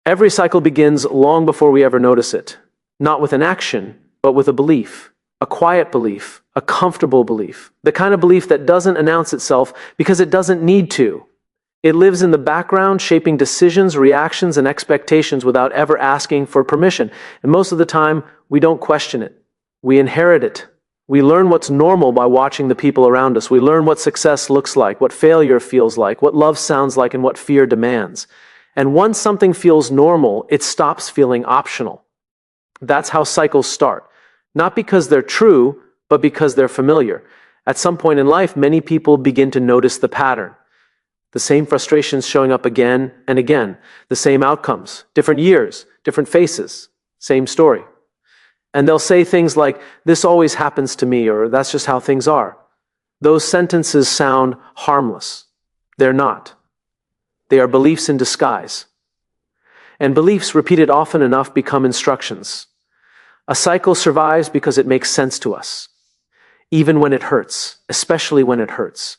Every cycle begins long before we ever notice it, not with an action, but with a belief, a quiet belief, a comfortable belief, the kind of belief that doesn't announce itself because it doesn't need to. It lives in the background, shaping decisions, reactions, and expectations without ever asking for permission. And most of the time, we don't question it. We inherit it. We learn what's normal by watching the people around us. We learn what success looks like, what failure feels like, what love sounds like, and what fear demands. And once something feels normal, it stops feeling optional. That's how cycles start. Not because they're true, but because they're familiar. At some point in life, many people begin to notice the pattern. The same frustrations showing up again and again. The same outcomes, different years, different faces, same story. And they'll say things like, "This always happens to me," or "That's just how things are." Those sentences sound harmless. They're not. They are beliefs in disguise. And beliefs repeated often enough become instructions. A cycle survives because it makes sense to us, even when it hurts, especially when it hurts.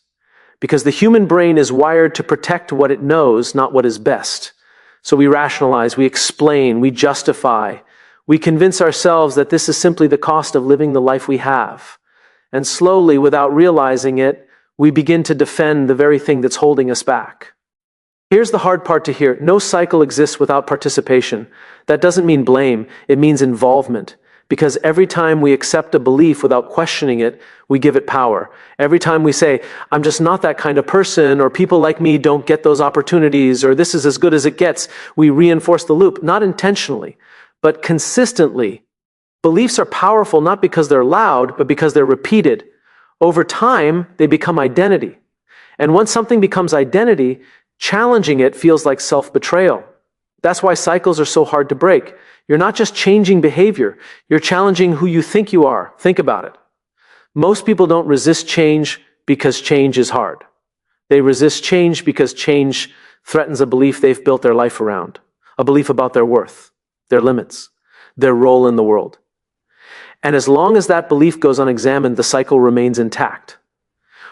Because the human brain is wired to protect what it knows, not what is best. So we rationalize, we explain, we justify. We convince ourselves that this is simply the cost of living the life we have. And slowly, without realizing it, we begin to defend the very thing that's holding us back. Here's the hard part to hear. No cycle exists without participation. That doesn't mean blame, it means involvement. Because every time we accept a belief without questioning it, we give it power. Every time we say, "I'm just not that kind of person," or "people like me don't get those opportunities," or "this is as good as it gets," we reinforce the loop, not intentionally, but consistently. Beliefs are powerful not because they're loud, but because they're repeated. Over time, they become identity. And once something becomes identity, challenging it feels like self-betrayal. That's why cycles are so hard to break. You're not just changing behavior, you're challenging who you think you are. Think about it. Most people don't resist change because change is hard. They resist change because change threatens a belief they've built their life around, a belief about their worth, their limits, their role in the world. And as long as that belief goes unexamined, the cycle remains intact.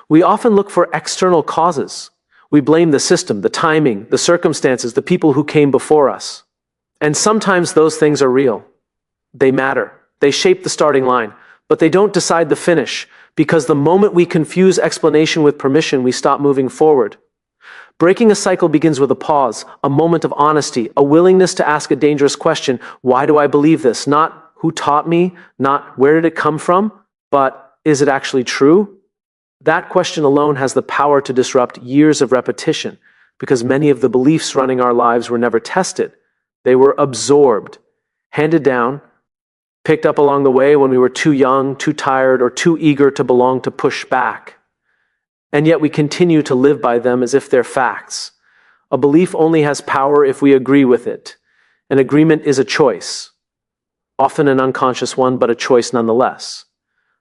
We often look for external causes. We blame the system, the timing, the circumstances, the people who came before us. And sometimes those things are real. They matter. They shape the starting line, but they don't decide the finish, because the moment we confuse explanation with permission, we stop moving forward. Breaking a cycle begins with a pause, a moment of honesty, a willingness to ask a dangerous question. Why do I believe this? Not who taught me, not where did it come from, but is it actually true? That question alone has the power to disrupt years of repetition, because many of the beliefs running our lives were never tested. They were absorbed, handed down, picked up along the way when we were too young, too tired, or too eager to belong to push back. And yet we continue to live by them as if they're facts. A belief only has power if we agree with it. An agreement is a choice, often an unconscious one, but a choice nonetheless.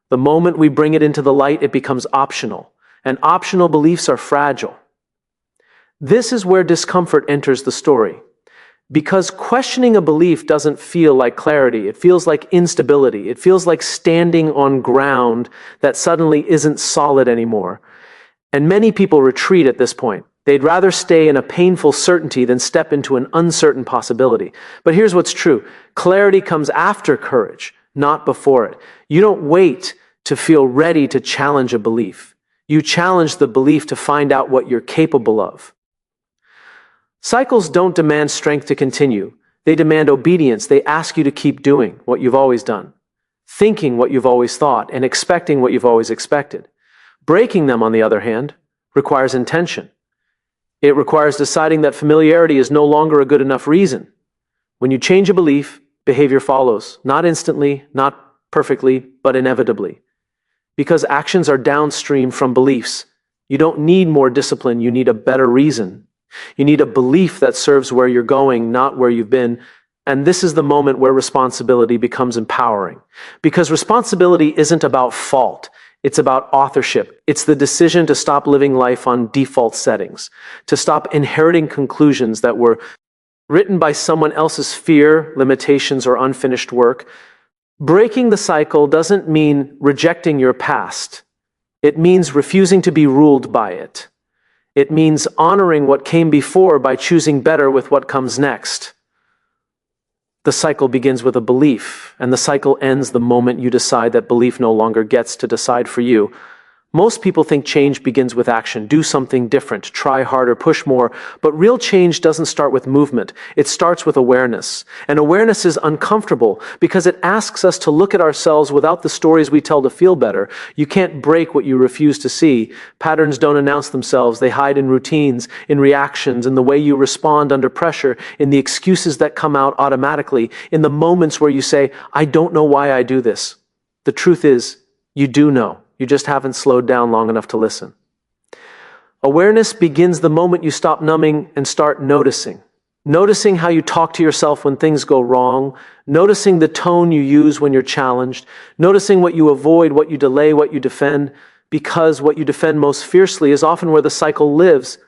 The moment we bring it into the light, it becomes optional, and optional beliefs are fragile. This is where discomfort enters the story. Because questioning a belief doesn't feel like clarity, it feels like instability. It feels like standing on ground that suddenly isn't solid anymore. And many people retreat at this point. They'd rather stay in a painful certainty than step into an uncertain possibility. But here's what's true. Clarity comes after courage, not before it. You don't wait to feel ready to challenge a belief. You challenge the belief to find out what you're capable of. Cycles don't demand strength to continue. They demand obedience. They ask you to keep doing what you've always done, thinking what you've always thought, and expecting what you've always expected. Breaking them, on the other hand, requires intention. It requires deciding that familiarity is no longer a good enough reason. When you change a belief, behavior follows, not instantly, not perfectly, but inevitably. Because actions are downstream from beliefs. You don't need more discipline, you need a better reason. You need a belief that serves where you're going, not where you've been. And this is the moment where responsibility becomes empowering. Because responsibility isn't about fault. It's about authorship. It's the decision to stop living life on default settings, to stop inheriting conclusions that were written by someone else's fear, limitations, or unfinished work. Breaking the cycle doesn't mean rejecting your past. It means refusing to be ruled by it. It means honoring what came before by choosing better with what comes next. The cycle begins with a belief, and the cycle ends the moment you decide that belief no longer gets to decide for you. Most people think change begins with action. Do something different, try harder, push more. But real change doesn't start with movement. It starts with awareness. And awareness is uncomfortable because it asks us to look at ourselves without the stories we tell to feel better. You can't break what you refuse to see. Patterns don't announce themselves. They hide in routines, in reactions, in the way you respond under pressure, in the excuses that come out automatically, in the moments where you say, I don't know why I do this. The truth is, you do know. You just haven't slowed down long enough to listen. Awareness begins the moment you stop numbing and start noticing. Noticing how you talk to yourself when things go wrong. Noticing the tone you use when you're challenged. Noticing what you avoid, what you delay, what you defend. Because what you defend most fiercely is often where the cycle lives.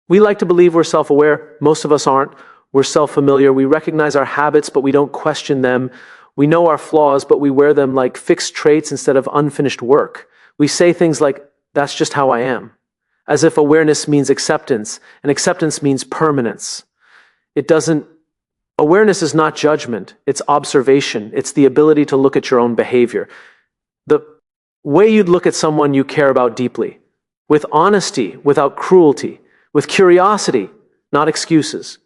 We like to believe we're self-aware. Most of us aren't. We're self-familiar. We recognize our habits, but we don't question them. We know our flaws, but we wear them like fixed traits instead of unfinished work. We say things like, that's just how I am, as if awareness means acceptance, and acceptance means permanence. Awareness is not judgment, it's observation. It's the ability to look at your own behavior. The way you'd look at someone you care about deeply, with honesty, without cruelty, with curiosity, not excuses.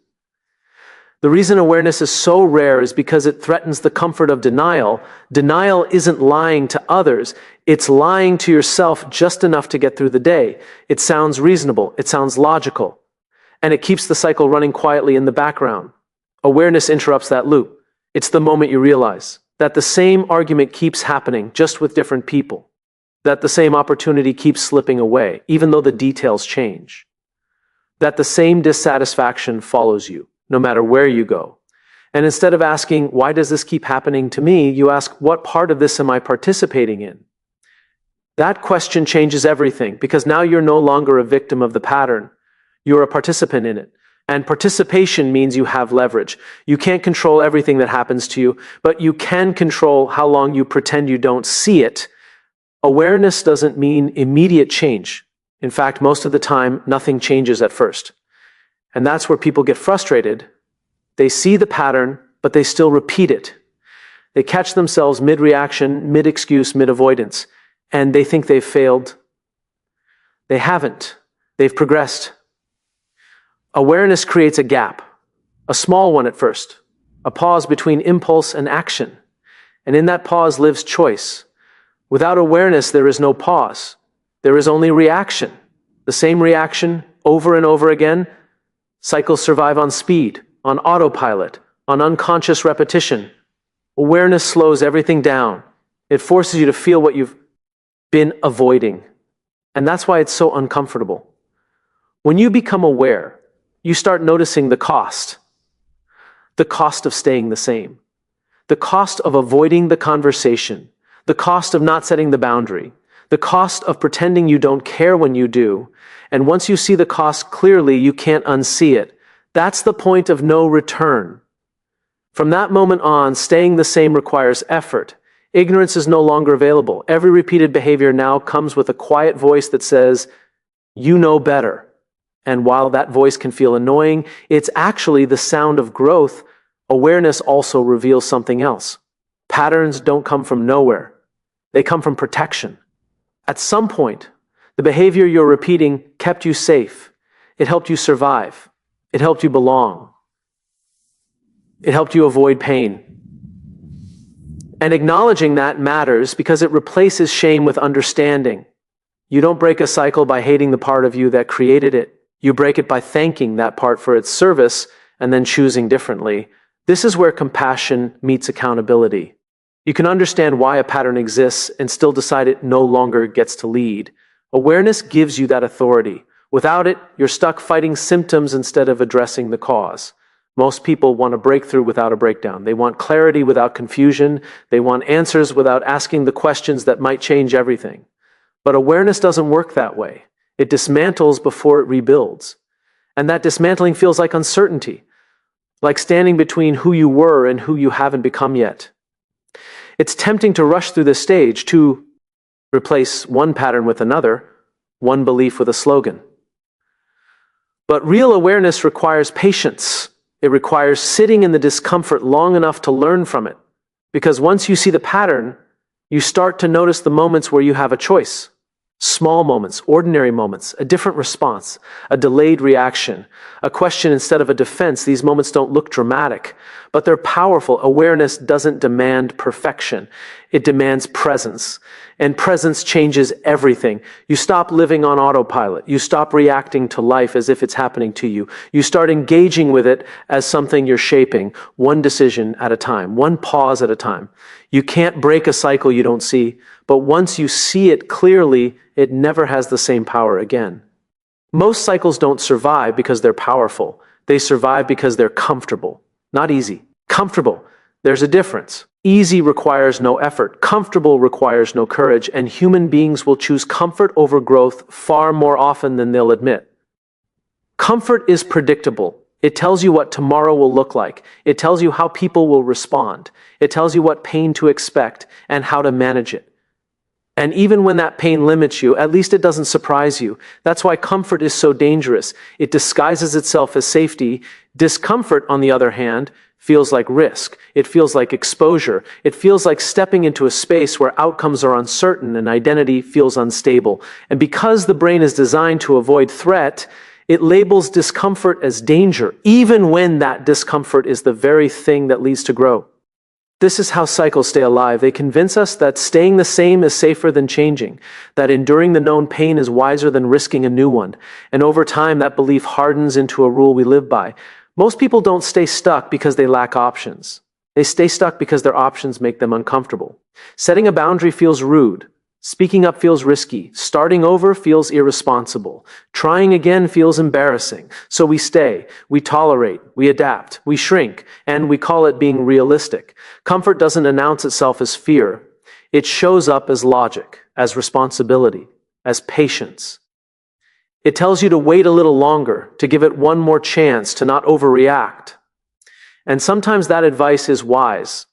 The reason awareness is so rare is because it threatens the comfort of denial. Denial isn't lying to others. It's lying to yourself just enough to get through the day. It sounds reasonable. It sounds logical. And it keeps the cycle running quietly in the background. Awareness interrupts that loop. It's the moment you realize that the same argument keeps happening, just with different people. That the same opportunity keeps slipping away, even though the details change. That the same dissatisfaction follows you, no matter where you go. And instead of asking, why does this keep happening to me, you ask, what part of this am I participating in? That question changes everything, because now you're no longer a victim of the pattern. You're a participant in it. And participation means you have leverage. You can't control everything that happens to you, but you can control how long you pretend you don't see it. Awareness doesn't mean immediate change. In fact, most of the time, nothing changes at first. And that's where people get frustrated. They see the pattern, but they still repeat it. They catch themselves mid-reaction, mid-excuse, mid-avoidance, and they think they've failed. They haven't. They've progressed. Awareness creates a gap, a small one at first, a pause between impulse and action. And in that pause lives choice. Without awareness, there is no pause. There is only reaction. The same reaction over and over again. Cycles survive on speed, on autopilot, on unconscious repetition. Awareness slows everything down. It forces you to feel what you've been avoiding. And that's why it's so uncomfortable. When you become aware, you start noticing the cost of staying the same, the cost of avoiding the conversation, the cost of not setting the boundary, the cost of pretending you don't care when you do. And once you see the cost clearly, you can't unsee it. That's the point of no return. From that moment on, staying the same requires effort. Ignorance is no longer available. Every repeated behavior now comes with a quiet voice that says, you know better. And while that voice can feel annoying, it's actually the sound of growth. Awareness also reveals something else. Patterns don't come from nowhere. They come from protection. At some point, the behavior you're repeating kept you safe. It helped you survive. It helped you belong. It helped you avoid pain. And acknowledging that matters because it replaces shame with understanding. You don't break a cycle by hating the part of you that created it. You break it by thanking that part for its service and then choosing differently. This is where compassion meets accountability. You can understand why a pattern exists and still decide it no longer gets to lead. Awareness gives you that authority. Without it, you're stuck fighting symptoms instead of addressing the cause. Most people want a breakthrough without a breakdown. They want clarity without confusion. They want answers without asking the questions that might change everything. But awareness doesn't work that way. It dismantles before it rebuilds. And that dismantling feels like uncertainty, like standing between who you were and who you haven't become yet. It's tempting to rush through this stage, to replace one pattern with another, one belief with a slogan. But real awareness requires patience. It requires sitting in the discomfort long enough to learn from it. Because once you see the pattern, you start to notice the moments where you have a choice. Small moments, ordinary moments, a different response, a delayed reaction, a question instead of a defense. These moments don't look dramatic, but they're powerful. Awareness doesn't demand perfection. It demands presence. And presence changes everything. You stop living on autopilot. You stop reacting to life as if it's happening to you. You start engaging with it as something you're shaping, one decision at a time, one pause at a time. You can't break a cycle you don't see, but once you see it clearly, it never has the same power again. Most cycles don't survive because they're powerful. They survive because they're comfortable. Not easy. Comfortable. There's a difference. Easy requires no effort. Comfortable requires no courage, and human beings will choose comfort over growth far more often than they'll admit. Comfort is predictable. It tells you what tomorrow will look like. It tells you how people will respond. It tells you what pain to expect and how to manage it. And even when that pain limits you, at least it doesn't surprise you. That's why comfort is so dangerous. It disguises itself as safety. Discomfort, on the other hand, feels like risk. It feels like exposure. It feels like stepping into a space where outcomes are uncertain and identity feels unstable. And because the brain is designed to avoid threat, it labels discomfort as danger, even when that discomfort is the very thing that leads to growth. This is how cycles stay alive. They convince us that staying the same is safer than changing, that enduring the known pain is wiser than risking a new one. And over time, that belief hardens into a rule we live by. Most people don't stay stuck because they lack options. They stay stuck because their options make them uncomfortable. Setting a boundary feels rude. Speaking up feels risky. Starting over feels irresponsible. Trying again feels embarrassing. So we stay, we tolerate, we adapt, we shrink, and we call it being realistic. Comfort doesn't announce itself as fear. It shows up as logic, as responsibility, as patience. It tells you to wait a little longer, to give it one more chance, to not overreact. And sometimes that advice is wise.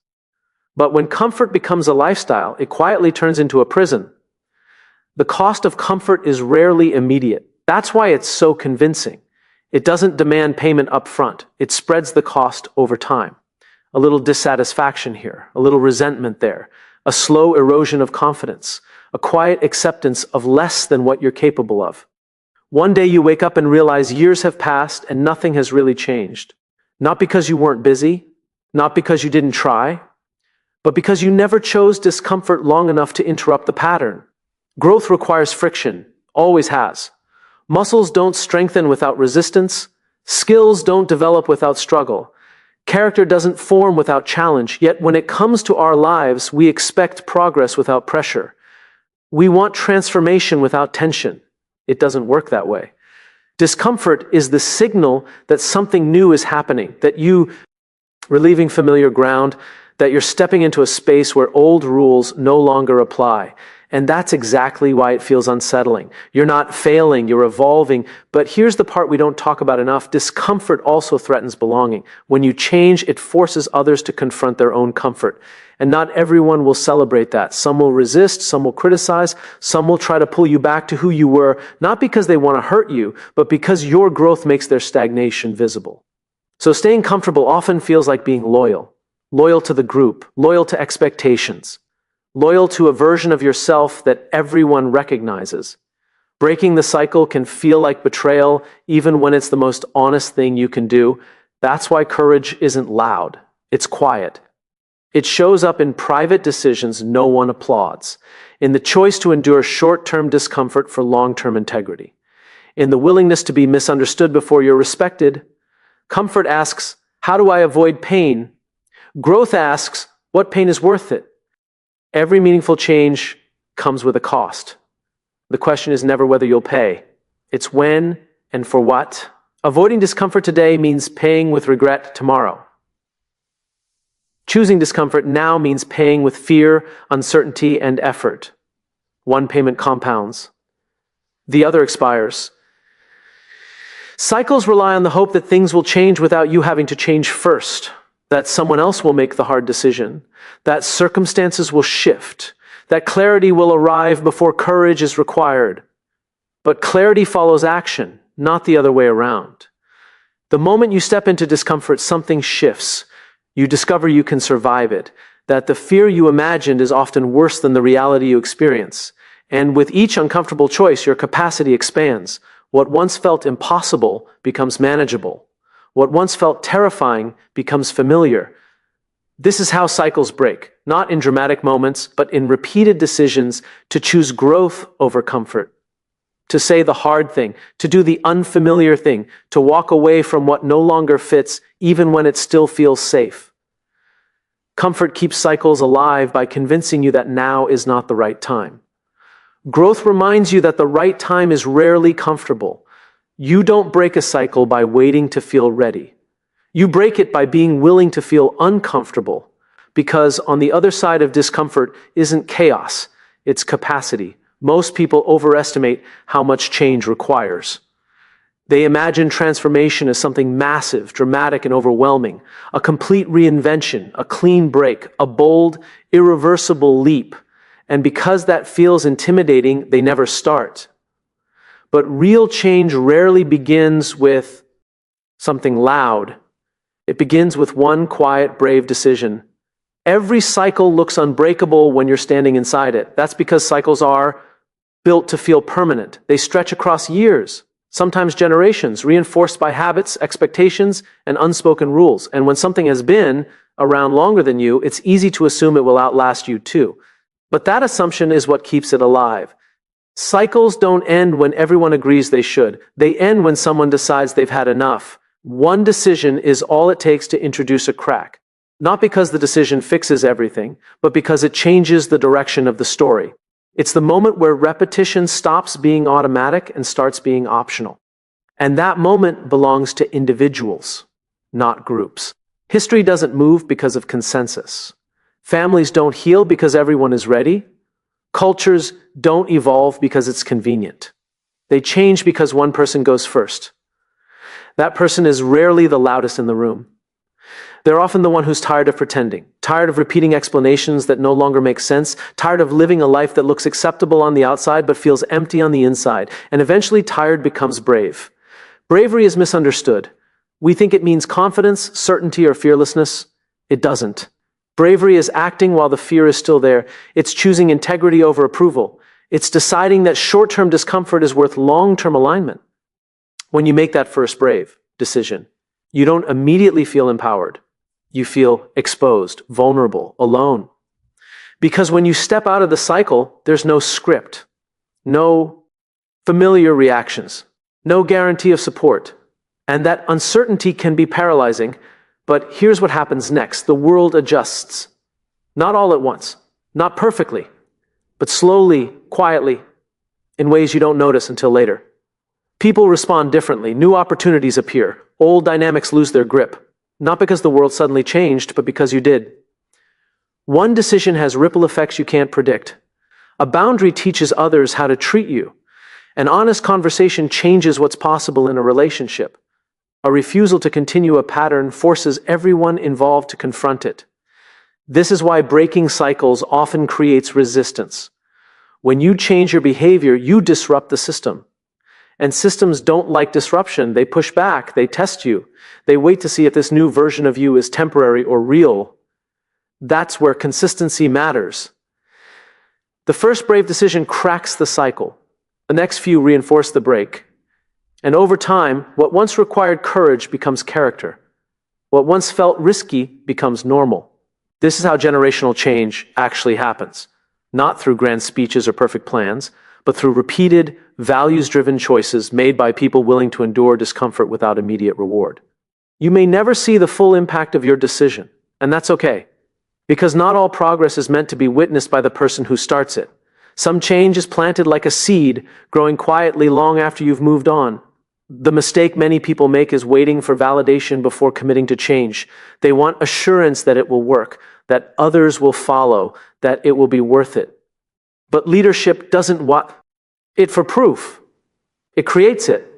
But when comfort becomes a lifestyle, it quietly turns into a prison. The cost of comfort is rarely immediate. That's why it's so convincing. It doesn't demand payment up front. It spreads the cost over time. A little dissatisfaction here, a little resentment there, a slow erosion of confidence, a quiet acceptance of less than what you're capable of. One day you wake up and realize years have passed and nothing has really changed. Not because you weren't busy, not because you didn't try, but because you never chose discomfort long enough to interrupt the pattern. Growth requires friction, always has. Muscles don't strengthen without resistance. Skills don't develop without struggle. Character doesn't form without challenge, yet when it comes to our lives, we expect progress without pressure. We want transformation without tension. It doesn't work that way. Discomfort is the signal that something new is happening, that you relieving familiar ground, that you're stepping into a space where old rules no longer apply. And that's exactly why it feels unsettling. You're not failing, you're evolving. But here's the part we don't talk about enough. Discomfort also threatens belonging. When you change, it forces others to confront their own comfort. And not everyone will celebrate that. Some will resist, some will criticize, some will try to pull you back to who you were, not because they want to hurt you, but because your growth makes their stagnation visible. So staying comfortable often feels like being loyal. Loyal to the group, loyal to expectations, loyal to a version of yourself that everyone recognizes. Breaking the cycle can feel like betrayal, even when it's the most honest thing you can do. That's why courage isn't loud. It's quiet. It shows up in private decisions no one applauds, in the choice to endure short-term discomfort for long-term integrity, in the willingness to be misunderstood before you're respected. Comfort asks, how do I avoid pain? Growth asks, what pain is worth it? Every meaningful change comes with a cost. The question is never whether you'll pay. It's when and for what. Avoiding discomfort today means paying with regret tomorrow. Choosing discomfort now means paying with fear, uncertainty, and effort. One payment compounds. The other expires. Cycles rely on the hope that things will change without you having to change first. That someone else will make the hard decision, that circumstances will shift, that clarity will arrive before courage is required. But clarity follows action, not the other way around. The moment you step into discomfort, something shifts. You discover you can survive it, that the fear you imagined is often worse than the reality you experience. And with each uncomfortable choice, your capacity expands. What once felt impossible becomes manageable. What once felt terrifying becomes familiar. This is how cycles break, not in dramatic moments, but in repeated decisions to choose growth over comfort, to say the hard thing, to do the unfamiliar thing, to walk away from what no longer fits, even when it still feels safe. Comfort keeps cycles alive by convincing you that now is not the right time. Growth reminds you that the right time is rarely comfortable. You don't break a cycle by waiting to feel ready. You break it by being willing to feel uncomfortable, because on the other side of discomfort isn't chaos, it's capacity. Most people overestimate how much change requires. They imagine transformation as something massive, dramatic, and overwhelming, a complete reinvention, a clean break, a bold, irreversible leap. And because that feels intimidating, they never start. But real change rarely begins with something loud. It begins with one quiet, brave decision. Every cycle looks unbreakable when you're standing inside it. That's because cycles are built to feel permanent. They stretch across years, sometimes generations, reinforced by habits, expectations, and unspoken rules. And when something has been around longer than you, it's easy to assume it will outlast you too. But that assumption is what keeps it alive. Cycles don't end when everyone agrees they should. They end when someone decides they've had enough. One decision is all it takes to introduce a crack. Not because the decision fixes everything, but because it changes the direction of the story. It's the moment where repetition stops being automatic and starts being optional. And that moment belongs to individuals, not groups. History doesn't move because of consensus. Families don't heal because everyone is ready. Cultures don't evolve because it's convenient. They change because one person goes first. That person is rarely the loudest in the room. They're often the one who's tired of pretending, tired of repeating explanations that no longer make sense, tired of living a life that looks acceptable on the outside but feels empty on the inside, and eventually tired becomes brave. Bravery is misunderstood. We think it means confidence, certainty, or fearlessness. It doesn't. Bravery is acting while the fear is still there. It's choosing integrity over approval. It's deciding that short-term discomfort is worth long-term alignment. When you make that first brave decision, you don't immediately feel empowered. You feel exposed, vulnerable, alone. Because when you step out of the cycle, there's no script, no familiar reactions, no guarantee of support. And that uncertainty can be paralyzing. But here's what happens next. The world adjusts. Not all at once, not perfectly, but slowly, quietly, in ways you don't notice until later. People respond differently. New opportunities appear. Old dynamics lose their grip. Not because the world suddenly changed, but because you did. One decision has ripple effects you can't predict. A boundary teaches others how to treat you. An honest conversation changes what's possible in a relationship. A refusal to continue a pattern forces everyone involved to confront it. This is why breaking cycles often creates resistance. When you change your behavior, you disrupt the system. And systems don't like disruption. They push back, they test you. They wait to see if this new version of you is temporary or real. That's where consistency matters. The first brave decision cracks the cycle. The next few reinforce the break. And over time, what once required courage becomes character. What once felt risky becomes normal. This is how generational change actually happens. Not through grand speeches or perfect plans, but through repeated, values-driven choices made by people willing to endure discomfort without immediate reward. You may never see the full impact of your decision, and that's okay. Because not all progress is meant to be witnessed by the person who starts it. Some change is planted like a seed, growing quietly long after you've moved on. The mistake many people make is waiting for validation before committing to change. They want assurance that it will work, that others will follow, that it will be worth it. But leadership doesn't want it for proof. It creates it.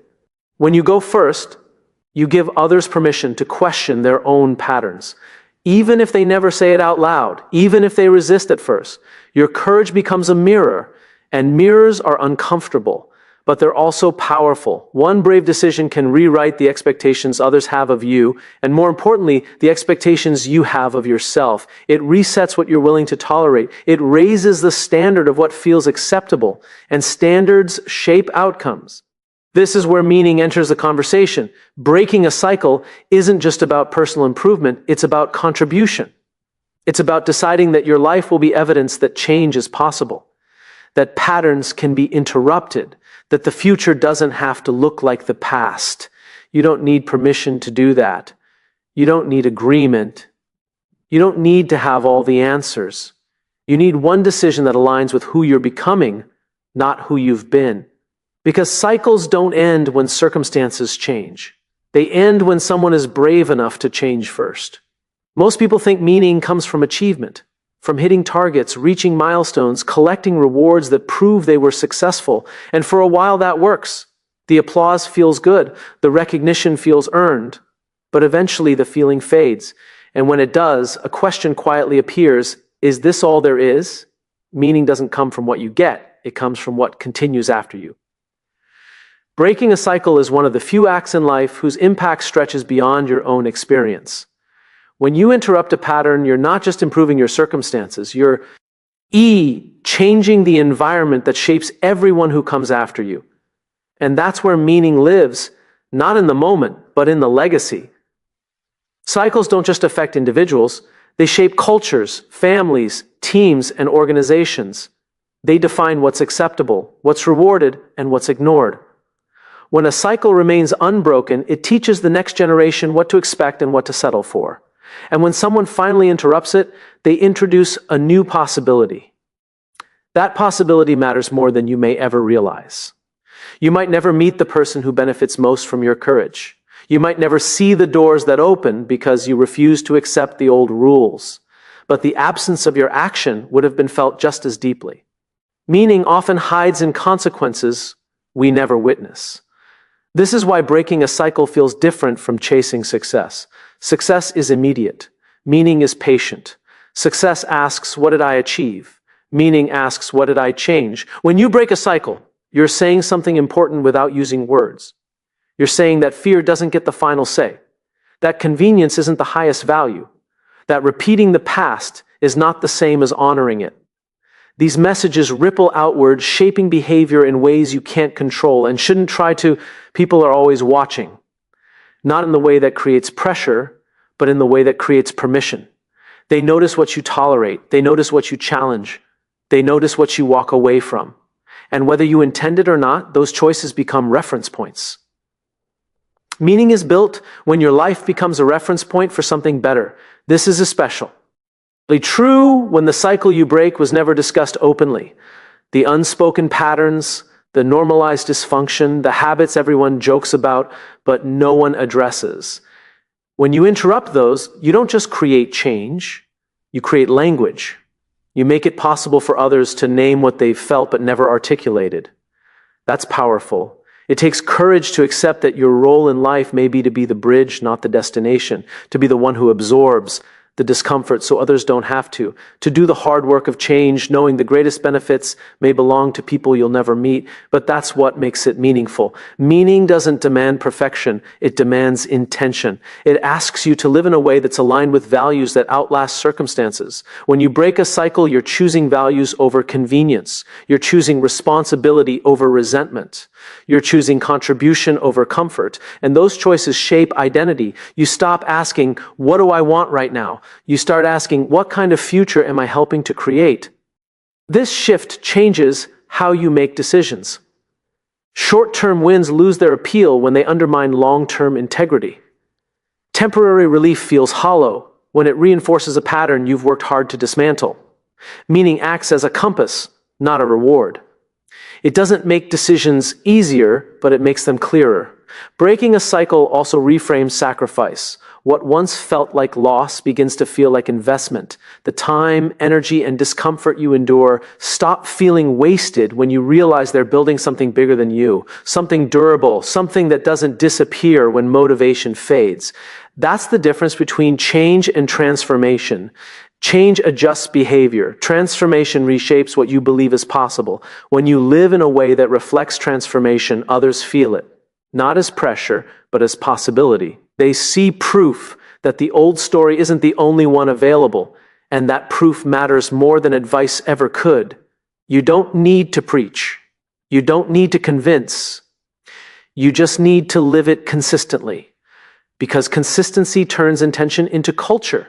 When you go first, you give others permission to question their own patterns. Even if they never say it out loud, even if they resist at first, your courage becomes a mirror, and mirrors are uncomfortable. but they're also powerful. One brave decision can rewrite the expectations others have of you, and more importantly, the expectations you have of yourself. It resets what you're willing to tolerate. It raises the standard of what feels acceptable, and standards shape outcomes. This is where meaning enters the conversation. Breaking a cycle isn't just about personal improvement, it's about contribution. It's about deciding that your life will be evidence that change is possible, that patterns can be interrupted, that the future doesn't have to look like the past. You don't need permission to do that. You don't need agreement. You don't need to have all the answers. You need one decision that aligns with who you're becoming, not who you've been. Because cycles don't end when circumstances change. They end when someone is brave enough to change first. Most people think meaning comes from achievement, from hitting targets, reaching milestones, collecting rewards that prove they were successful. And for a while that works. The applause feels good, the recognition feels earned. But eventually the feeling fades. And when it does, a question quietly appears: is this all there is? Meaning doesn't come from what you get, it comes from what continues after you. Breaking a cycle is one of the few acts in life whose impact stretches beyond your own experience. When you interrupt a pattern, you're not just improving your circumstances, you're changing the environment that shapes everyone who comes after you. And that's where meaning lives, not in the moment, but in the legacy. Cycles don't just affect individuals, they shape cultures, families, teams, and organizations. They define what's acceptable, what's rewarded, and what's ignored. When a cycle remains unbroken, it teaches the next generation what to expect and what to settle for. And when someone finally interrupts it, they introduce a new possibility. That possibility matters more than you may ever realize. You might never meet the person who benefits most from your courage. You might never see the doors that open because you refuse to accept the old rules. But the absence of your action would have been felt just as deeply. Meaning often hides in consequences we never witness. This is why breaking a cycle feels different from chasing success. Success is immediate. Meaning is patient. Success asks, what did I achieve? Meaning asks, what did I change? When you break a cycle, you're saying something important without using words. You're saying that fear doesn't get the final say, that convenience isn't the highest value, that repeating the past is not the same as honoring it. These messages ripple outward, shaping behavior in ways you can't control and shouldn't try to. People are always watching, not in the way that creates pressure, but in the way that creates permission. They notice what you tolerate. They notice what you challenge. They notice what you walk away from. And whether you intend it or not, those choices become reference points. Meaning is built when your life becomes a reference point for something better. This is especially true when the cycle you break was never discussed openly. The unspoken patterns, the normalized dysfunction, the habits everyone jokes about, but no one addresses. When you interrupt those, you don't just create change, you create language. You make it possible for others to name what they've felt but never articulated. That's powerful. It takes courage to accept that your role in life may be to be the bridge, not the destination, to be the one who absorbs the discomfort so others don't have to do the hard work of change, knowing the greatest benefits may belong to people you'll never meet, but that's what makes it meaningful. Meaning doesn't demand perfection, it demands intention. It asks you to live in a way that's aligned with values that outlast circumstances. When you break a cycle, you're choosing values over convenience. You're choosing responsibility over resentment. You're choosing contribution over comfort. And those choices shape identity. You stop asking, what do I want right now? You start asking, what kind of future am I helping to create? This shift changes how you make decisions. Short-term wins lose their appeal when they undermine long-term integrity. Temporary relief feels hollow when it reinforces a pattern you've worked hard to dismantle. Meaning acts as a compass, not a reward. It doesn't make decisions easier, but it makes them clearer. Breaking a cycle also reframes sacrifice. What once felt like loss begins to feel like investment. The time, energy, and discomfort you endure stop feeling wasted when you realize they're building something bigger than you, something durable, something that doesn't disappear when motivation fades. That's the difference between change and transformation. Change adjusts behavior. Transformation reshapes what you believe is possible. When you live in a way that reflects transformation, others feel it, not as pressure, but as possibility. They see proof that the old story isn't the only one available, and that proof matters more than advice ever could. You don't need to preach. You don't need to convince. You just need to live it consistently, because consistency turns intention into culture.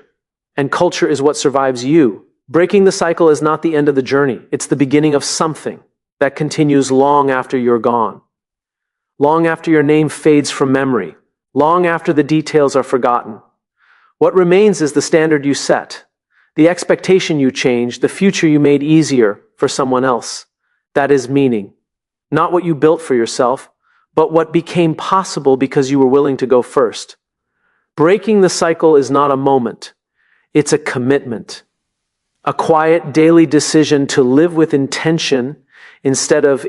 And culture is what survives you. Breaking the cycle is not the end of the journey. It's the beginning of something that continues long after you're gone. Long after your name fades from memory. Long after the details are forgotten. What remains is the standard you set, the expectation you changed, the future you made easier for someone else. That is meaning. Not what you built for yourself, but what became possible because you were willing to go first. Breaking the cycle is not a moment. It's a commitment, a quiet daily decision to live with intention instead of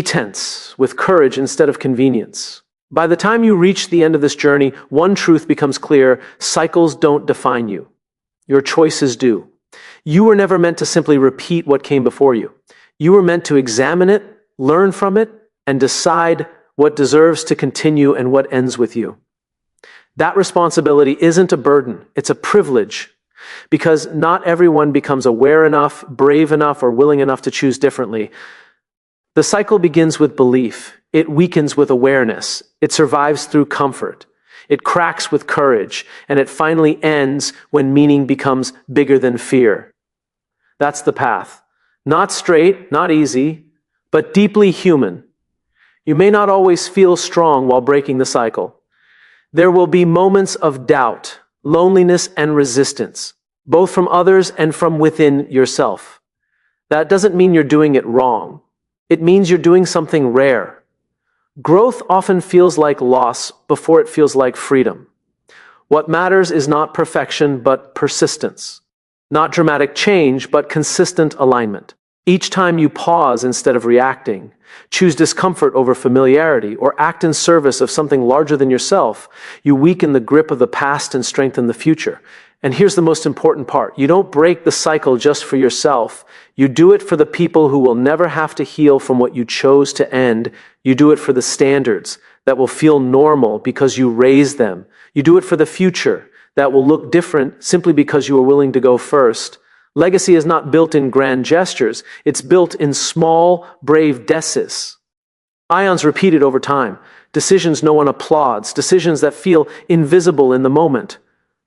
tense, with courage instead of convenience. By the time you reach the end of this journey, one truth becomes clear: cycles don't define you. Your choices do. You were never meant to simply repeat what came before you. You were meant to examine it, learn from it, and decide what deserves to continue and what ends with you. That responsibility isn't a burden, it's a privilege, because not everyone becomes aware enough, brave enough, or willing enough to choose differently. The cycle begins with belief. It weakens with awareness. It survives through comfort. It cracks with courage, and it finally ends when meaning becomes bigger than fear. That's the path. Not straight, not easy, but deeply human. You may not always feel strong while breaking the cycle. There will be moments of doubt, loneliness, and resistance, both from others and from within yourself. That doesn't mean you're doing it wrong. It means you're doing something rare. Growth often feels like loss before it feels like freedom. What matters is not perfection, but persistence. Not dramatic change, but consistent alignment. Each time you pause instead of reacting, choose discomfort over familiarity, or act in service of something larger than yourself, you weaken the grip of the past and strengthen the future. And here's the most important part. You don't break the cycle just for yourself. You do it for the people who will never have to heal from what you chose to end. You do it for the standards that will feel normal because you raised them. You do it for the future that will look different simply because you are willing to go first. Legacy is not built in grand gestures. It's built in small, brave deaths. Ions repeated over time. Decisions no one applauds. Decisions that feel invisible in the moment.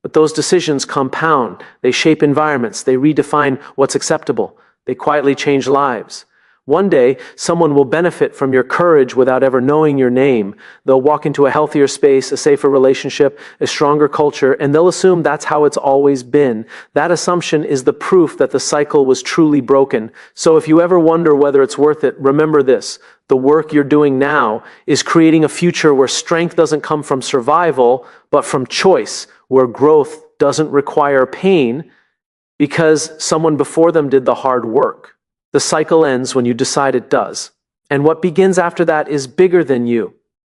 But those decisions compound. They shape environments. They redefine what's acceptable. They quietly change lives. One day, someone will benefit from your courage without ever knowing your name. They'll walk into a healthier space, a safer relationship, a stronger culture, and they'll assume that's how it's always been. That assumption is the proof that the cycle was truly broken. So if you ever wonder whether it's worth it, remember this. The work you're doing now is creating a future where strength doesn't come from survival, but from choice, where growth doesn't require pain because someone before them did the hard work. The cycle ends when you decide it does. And what begins after that is bigger than you.